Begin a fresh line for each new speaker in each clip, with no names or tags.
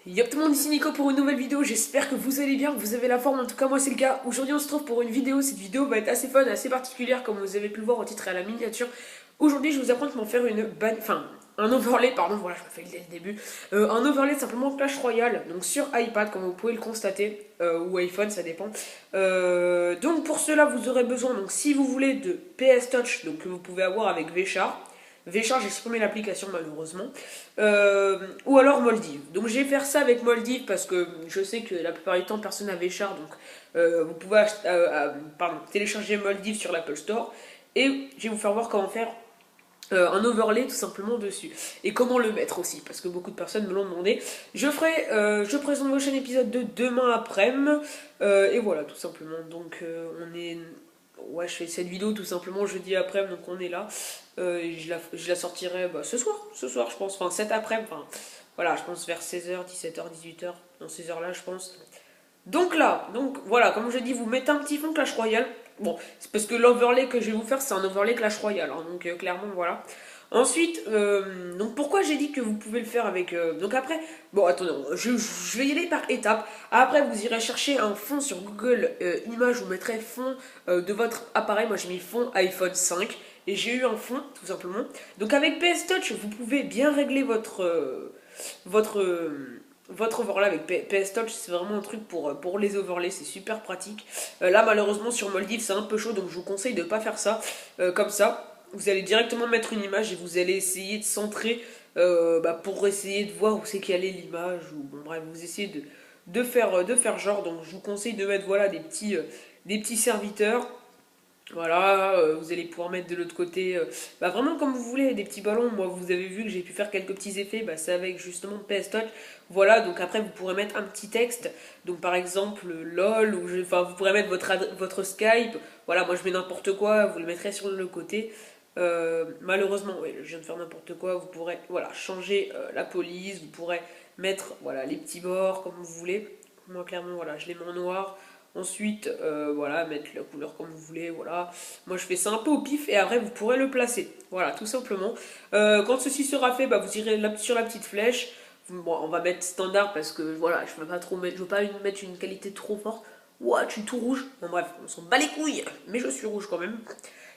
Yop tout le monde, ici Nico pour une nouvelle vidéo, j'espère que vous allez bien, que vous avez la forme, en tout cas moi c'est le cas. Aujourd'hui on se trouve pour une vidéo, cette vidéo va être assez fun, assez particulière comme vous avez pu le voir au titre et à la miniature. Aujourd'hui je vous apprends comment faire un overlay, pardon, voilà je me fais dès le début. Un overlay simplement Clash Royale, donc sur iPad comme vous pouvez le constater, ou iPhone ça dépend. Donc pour cela vous aurez besoin, donc si vous voulez de PS Touch, donc que vous pouvez avoir avec Vchar. Vchar, j'ai supprimé l'application malheureusement. Ou alors Moldiv. Donc je vais faire ça avec Moldiv parce que je sais que la plupart du temps personne n'a Vchar. Donc vous pouvez télécharger Moldiv sur l'Apple Store. Et je vais vous faire voir comment faire un overlay tout simplement dessus. Et comment le mettre aussi, parce que beaucoup de personnes me l'ont demandé. Je présente le prochain épisode de demain après-midi. Et voilà, tout simplement. Donc on est... Ouais, je fais cette vidéo tout simplement jeudi après, donc on est là. Je la sortirai ce soir je pense, enfin cet après-midi, enfin voilà, je pense vers 16h, 17h, 18h, dans ces heures-là je pense. Donc voilà, comme je dis, vous mettez un petit fond Clash Royale. Bon, c'est parce que l'overlay que je vais vous faire, c'est un overlay Clash Royale, hein, donc clairement voilà. Ensuite, donc pourquoi j'ai dit que vous pouvez le faire avec... donc après, bon attendez, je vais y aller par étapes. Après, vous irez chercher un fond sur Google Images, vous mettrez fond de votre appareil. Moi j'ai mis fond iPhone 5 et j'ai eu un fond tout simplement. Donc avec PS Touch, vous pouvez bien régler votre, votre overlay avec PS Touch. C'est vraiment un truc pour les overlays, c'est super pratique. Là malheureusement sur Moldiv c'est un peu chaud, donc je vous conseille de ne pas faire ça comme ça. Vous allez directement mettre une image et vous allez essayer de centrer pour essayer de voir où c'est qu'elle est l'image. Ou bon bref, vous essayez de faire genre. Donc je vous conseille de mettre voilà des petits serviteurs. Voilà, vous allez pouvoir mettre de l'autre côté, vraiment comme vous voulez, des petits ballons. Moi, vous avez vu que j'ai pu faire quelques petits effets, c'est avec justement PS Touch. Voilà, donc après, vous pourrez mettre un petit texte. Donc par exemple, LOL, enfin, vous pourrez mettre votre Skype. Voilà, moi je mets n'importe quoi, vous le mettrez sur le côté. Malheureusement, oui, je viens de faire n'importe quoi. Vous pourrez voilà, changer la police, vous pourrez mettre voilà, les petits bords comme vous voulez. Moi, clairement, voilà, je les mets en noir. Ensuite, voilà, mettre la couleur comme vous voulez, voilà. Moi, je fais ça un peu au pif et après, vous pourrez le placer. Voilà, tout simplement. Quand ceci sera fait, vous irez sur la petite flèche. Bon, on va mettre standard parce que, voilà, je veux pas trop mettre, je veux pas mettre une qualité trop forte. Ouah, tu es tout rouge. Bon, bref, on s'en bat les couilles, mais je suis rouge quand même.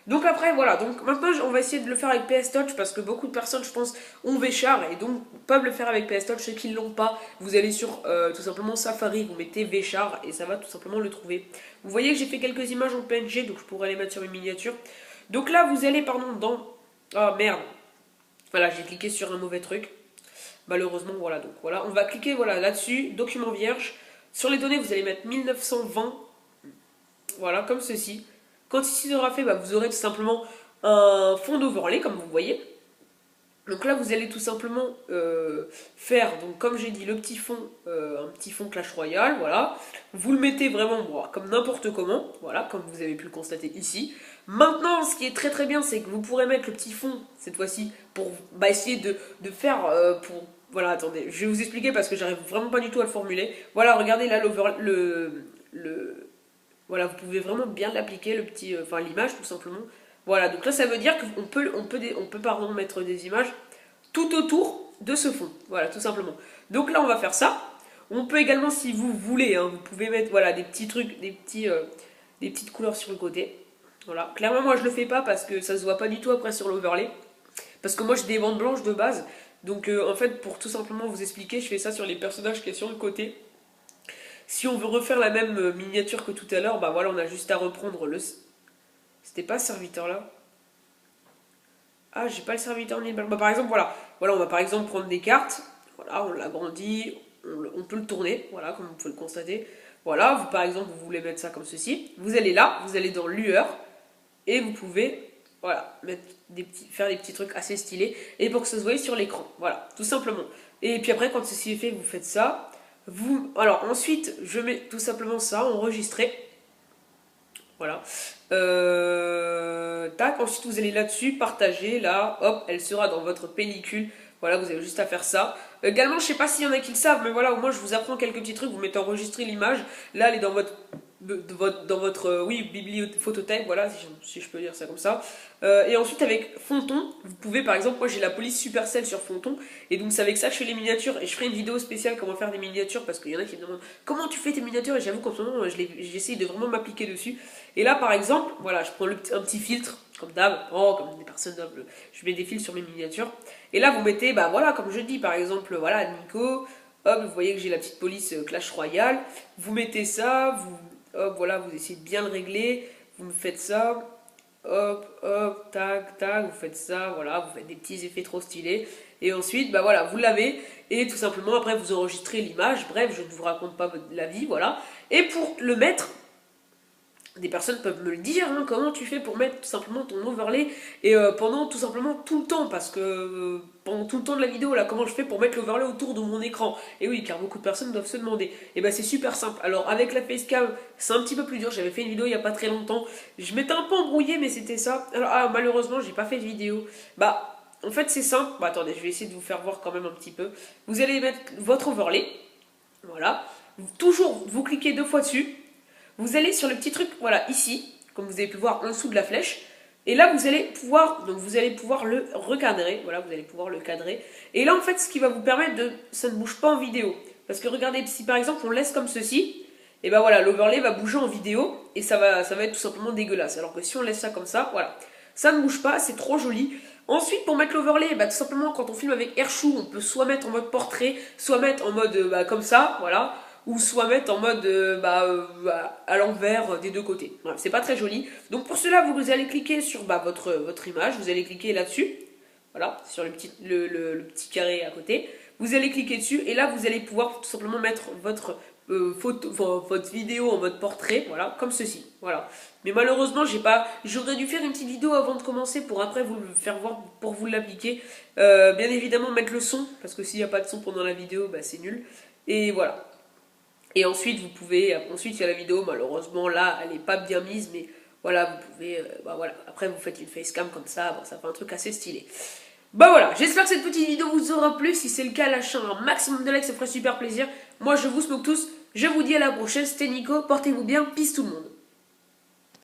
Donc après, voilà, donc maintenant on va essayer de le faire avec PS Touch parce que beaucoup de personnes, je pense, ont Vchar et donc peuvent le faire avec PS Touch. Ceux qui ne l'ont pas, vous allez sur tout simplement Safari, vous mettez Vchar et ça va tout simplement le trouver. Vous voyez que j'ai fait quelques images en PNG, donc je pourrais les mettre sur une miniature. Donc là, vous allez, pardon, dans... Oh merde. Voilà, j'ai cliqué sur un mauvais truc. Malheureusement, voilà, donc voilà. On va cliquer voilà, là-dessus, document vierge. Sur les données, vous allez mettre 1920. Voilà, comme ceci. Quand ici sera fait, vous aurez tout simplement un fond d'overlay, comme vous voyez. Donc là, vous allez tout simplement faire, donc comme j'ai dit, le un petit fond Clash Royale, voilà. Vous le mettez vraiment comme n'importe comment, voilà, comme vous avez pu le constater ici. Maintenant, ce qui est très très bien, c'est que vous pourrez mettre le petit fond, cette fois-ci, pour essayer de faire, voilà, attendez, je vais vous expliquer parce que j'arrive vraiment pas du tout à le formuler. Voilà, regardez là voilà, vous pouvez vraiment bien l'appliquer, l'image tout simplement. Voilà, donc là ça veut dire qu'on peut pardon, mettre des images tout autour de ce fond. Voilà, tout simplement. Donc là on va faire ça. On peut également, si vous voulez, hein, vous pouvez mettre voilà, des petits trucs, des petites couleurs sur le côté. Voilà. Clairement moi je le fais pas parce que ça se voit pas du tout après sur l'overlay. Parce que moi j'ai des bandes blanches de base. Donc en fait pour tout simplement vous expliquer, je fais ça sur les personnages qui sont sur le côté. Si on veut refaire la même miniature que tout à l'heure, voilà, on a juste à reprendre le... C'était pas ce serviteur là. Ah, j'ai pas le serviteur ni le... par exemple, voilà, on va par exemple prendre des cartes. Voilà, on l'agrandit, on peut le tourner, voilà, comme vous pouvez le constater. Voilà, vous par exemple, vous voulez mettre ça comme ceci. Vous allez là, vous allez dans lueur, et vous pouvez, voilà, faire des petits trucs assez stylés, et pour que ça se voie sur l'écran. Voilà, tout simplement. Et puis après, quand ceci est fait, vous faites ça. Alors ensuite, je mets tout simplement ça, enregistrer. Voilà. Tac, ensuite vous allez là-dessus, partager, là, hop, elle sera dans votre pellicule. Voilà, vous avez juste à faire ça. Également, je sais pas s'il y en a qui le savent, mais voilà, au moins je vous apprends quelques petits trucs. Vous mettez enregistrer l'image. Là, elle est dans dans votre bibliophotothèque, voilà, si je peux dire ça comme ça. Et ensuite avec Fonton, vous pouvez par exemple, moi j'ai la police Supercell sur Fonton, et donc c'est avec ça que je fais les miniatures, et je ferai une vidéo spéciale comment faire des miniatures, parce qu'il y en a qui me demandent comment tu fais tes miniatures, et j'avoue qu'en ce moment j'essaye de vraiment m'appliquer dessus. Et là par exemple, voilà, je prends un petit filtre, comme d'hab, comme des personnes d'hab, je mets des filtres sur mes miniatures, et là vous mettez, bah voilà, comme je dis par exemple, voilà, Nico, hop, vous voyez que j'ai la petite police Clash Royale, vous mettez ça, hop, voilà, vous essayez de bien le régler, vous me faites ça, hop, tac, tac, vous faites ça, voilà, vous faites des petits effets trop stylés, et ensuite, bah voilà, vous l'avez, et tout simplement, après, vous enregistrez l'image, bref, je ne vous raconte pas la vie, voilà, et pour le mettre, des personnes peuvent me le dire, hein, comment tu fais pour mettre tout simplement ton overlay et pendant tout simplement tout le temps, parce que pendant tout le temps de la vidéo, là, comment je fais pour mettre l'overlay autour de mon écran. Et oui, car beaucoup de personnes doivent se demander. Et bah c'est super simple. Alors avec la facecam, c'est un petit peu plus dur, j'avais fait une vidéo il n'y a pas très longtemps, je m'étais un peu embrouillé, mais c'était ça. Alors malheureusement, j'ai pas fait de vidéo. Bah, en fait c'est simple, bah attendez, je vais essayer de vous faire voir quand même un petit peu. Vous allez mettre votre overlay, voilà, toujours vous cliquez 2 fois dessus. Vous allez sur le petit truc, voilà, ici, comme vous avez pu voir en dessous de la flèche. Et là, vous allez pouvoir le recadrer. Voilà, vous allez pouvoir le cadrer. Et là, en fait, ce qui va vous permettre de... Ça ne bouge pas en vidéo. Parce que regardez, si par exemple, on laisse comme ceci, et ben voilà, l'overlay va bouger en vidéo. Et ça va être tout simplement dégueulasse. Alors que si on laisse ça comme ça, voilà. Ça ne bouge pas, c'est trop joli. Ensuite, pour mettre l'overlay, bah, tout simplement, quand on filme avec Airshou, on peut soit mettre en mode portrait, soit mettre en mode comme ça, voilà, ou soit mettre en mode à l'envers des deux côtés. Voilà, c'est pas très joli. Donc pour cela, vous allez cliquer sur votre image, vous allez cliquer là-dessus, voilà, sur le petit carré à côté. Vous allez cliquer dessus et là, vous allez pouvoir tout simplement mettre votre votre vidéo en mode portrait, voilà, comme ceci, voilà. Mais malheureusement, j'aurais dû faire une petite vidéo avant de commencer pour après vous le faire voir, pour vous l'appliquer. Bien évidemment, mettre le son, parce que s'il n'y a pas de son pendant la vidéo, bah, c'est nul. Et voilà. Et ensuite, ensuite il y a la vidéo, malheureusement, là, elle n'est pas bien mise, mais voilà, vous pouvez, voilà. Après, vous faites une facecam comme ça, ça fait un truc assez stylé. Bah voilà, j'espère que cette petite vidéo vous aura plu. Si c'est le cas, lâchez un maximum de likes, ça ferait super plaisir. Moi, je vous smoke tous. Je vous dis à la prochaine. C'était Nico. Portez-vous bien. Peace tout le monde.